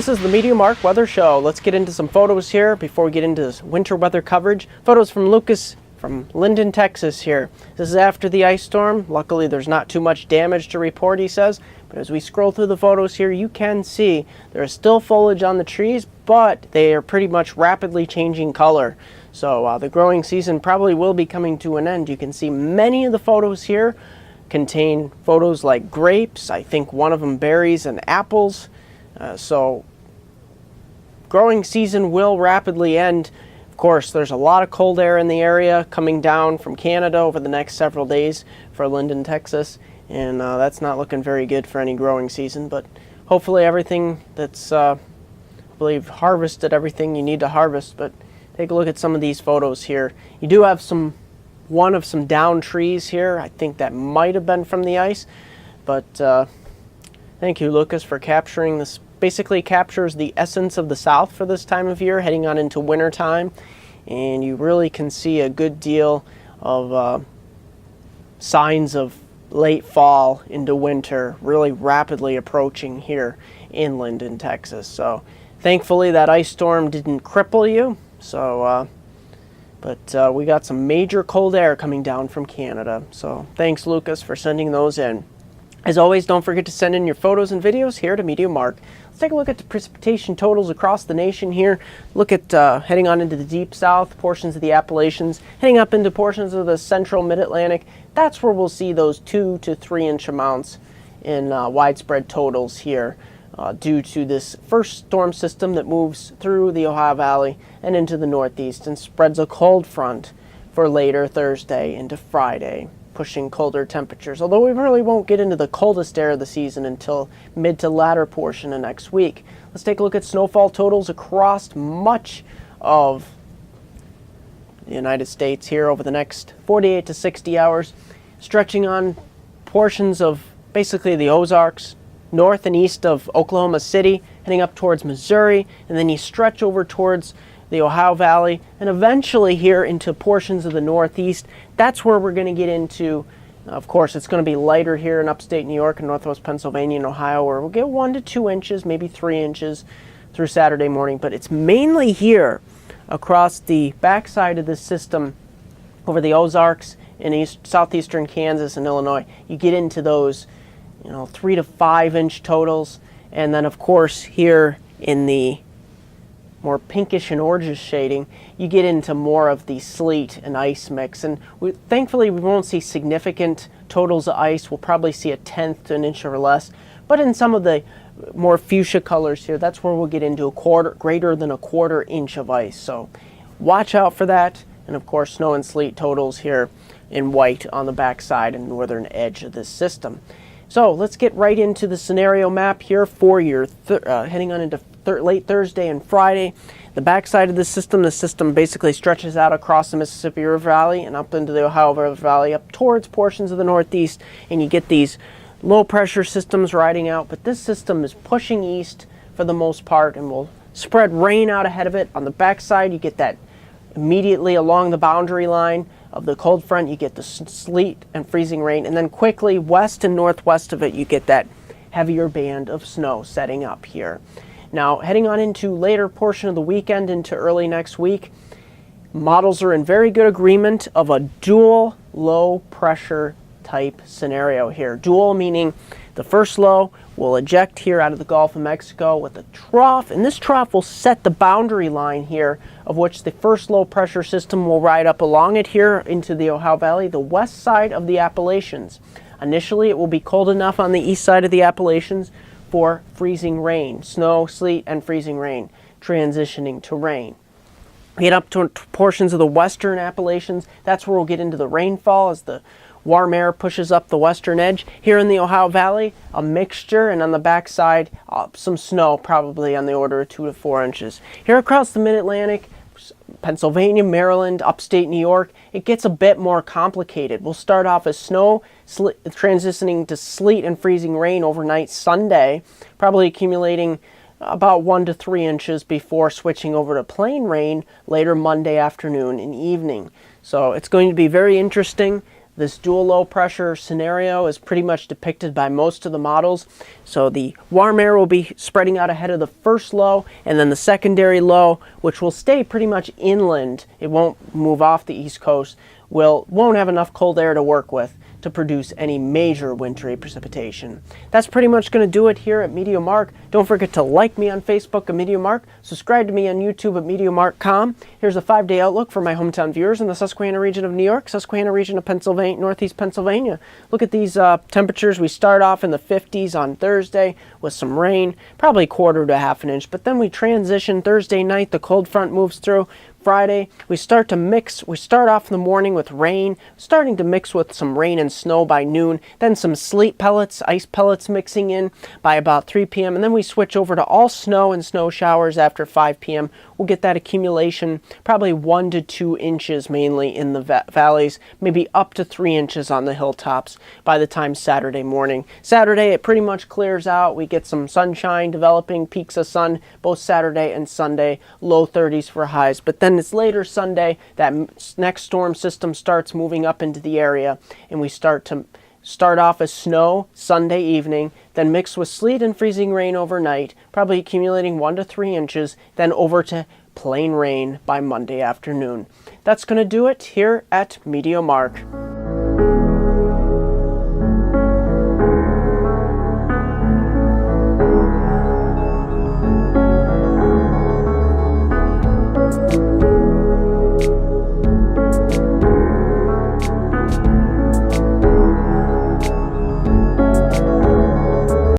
This is the MeteoMark Weather Show. Let's get into some photos here before we get into this winter weather coverage. Photos from Lucas from Linden, Texas here. This is after the ice storm. Luckily, there's not too much damage to report, he says. But as we scroll through the photos here, you can see there is still foliage on the trees, but they are pretty much rapidly changing color. So the growing season probably will be coming to an end. You can see many of the photos here contain photos like grapes. I think one of them berries and apples. So growing season will rapidly end. Of course, there's a lot of cold air in the area coming down from Canada over the next several days for Linden, Texas, and that's not looking very good for any growing season. But hopefully everything that's, I believe, harvested everything you need to harvest. But take a look at some of these photos here. You do have one of some down trees here. I think that might have been from the ice, but thank you, Lucas, for capturing this. Basically captures the essence of the South for this time of year, heading on into winter time, and you really can see a good deal of signs of late fall into winter really rapidly approaching here in Linden, Texas. So thankfully that ice storm didn't cripple you. So but we got some major cold air coming down from Canada. So thanks, Lucas, for sending those in. As always, don't forget to send in your photos and videos here to MeteoMark. Let's take a look at the precipitation totals across the nation here. Look at heading on into the deep south, portions of the Appalachians, heading up into portions of the central mid-Atlantic. That's where we'll see those 2 to 3 inch amounts in widespread totals here due to this first storm system that moves through the Ohio Valley and into the Northeast and spreads a cold front for later Thursday into Friday, pushing colder temperatures, although we really won't get into the coldest air of the season until mid to latter portion of next week. Let's take a look at snowfall totals across much of the United States here over the next 48 to 60 hours, stretching on portions of basically the Ozarks, north and east of Oklahoma City, heading up towards Missouri, and then you stretch over towards the Ohio Valley, and eventually here into portions of the Northeast. That's where we're going to get into, of course, it's going to be lighter here in upstate New York and Northwest Pennsylvania and Ohio, where we'll get 1 to 2 inches, maybe 3 inches through Saturday morning. But it's mainly here across the backside of this system over the Ozarks in southeastern Kansas and Illinois. You get into those 3 to 5 inch totals, and then of course here in the more pinkish and orangish shading, you get into more of the sleet and ice mix. And thankfully we won't see significant totals of ice. We'll probably see 1/10 to an inch or less. But in some of the more fuchsia colors here, that's where we'll get into greater than a quarter inch of ice. So watch out for that. And of course, snow and sleet totals here in white on the backside and northern edge of this system. So let's get right into the scenario map here for your heading on into late Thursday and Friday. The backside of the system basically stretches out across the Mississippi River Valley and up into the Ohio River Valley, up towards portions of the Northeast, and you get these low pressure systems riding out. But this system is pushing east for the most part and will spread rain out ahead of it. On the backside, you get that immediately along the boundary line of the cold front, you get the sleet and freezing rain, and then quickly west and northwest of it, you get that heavier band of snow setting up here. Now, heading on into later portion of the weekend into early next week, models are in very good agreement of a dual low pressure type scenario here. Dual meaning the first low will eject here out of the Gulf of Mexico with a trough, and this trough will set the boundary line here of which the first low pressure system will ride up along it here into the Ohio Valley, the west side of the Appalachians. Initially, it will be cold enough on the east side of the Appalachians for freezing rain, snow, sleet, and freezing rain, transitioning to rain. We get up to portions of the western Appalachians. That's where we'll get into the rainfall as the warm air pushes up the western edge. Here in the Ohio Valley, a mixture, and on the backside, some snow, probably on the order of 2 to 4 inches. Here across the mid-Atlantic, Pennsylvania, Maryland, upstate New York, it gets a bit more complicated. We'll start off as snow, transitioning to sleet and freezing rain overnight Sunday, probably accumulating about 1 to 3 inches before switching over to plain rain later Monday afternoon and evening. So it's going to be very interesting. This dual low pressure scenario is pretty much depicted by most of the models. So the warm air will be spreading out ahead of the first low, and then the secondary low, which will stay pretty much inland. It won't move off the east coast. Won't have enough cold air to work with to produce any major wintry precipitation. That's pretty much going to do it here at MeteoMark. Don't forget to like me on Facebook at MeteoMark, subscribe to me on YouTube at MeteoMark.com. Here's a 5-day outlook for my hometown viewers in the Susquehanna region of New York, Susquehanna region of Pennsylvania, Northeast Pennsylvania. Look at these temperatures. We start off in the 50s on Thursday with some rain, probably quarter to half an inch, but then we transition Thursday night. The cold front moves through. Friday, we start off in the morning with rain, starting to mix with some rain and snow by noon, then some sleet pellets, ice pellets mixing in by about 3 p.m., and then we switch over to all snow and snow showers after 5 p.m. We'll get that accumulation, probably 1 to 2 inches mainly in the valleys, maybe up to 3 inches on the hilltops by the time Saturday morning. Saturday, it pretty much clears out. We get some sunshine developing, peaks of sun, both Saturday and Sunday, low 30s for highs, but then it's later Sunday that next storm system starts moving up into the area, and we start off as snow Sunday evening, then mixed with sleet and freezing rain overnight, probably accumulating 1 to 3 inches, then over to plain rain by Monday afternoon. That's going to do it here at MeteoMark.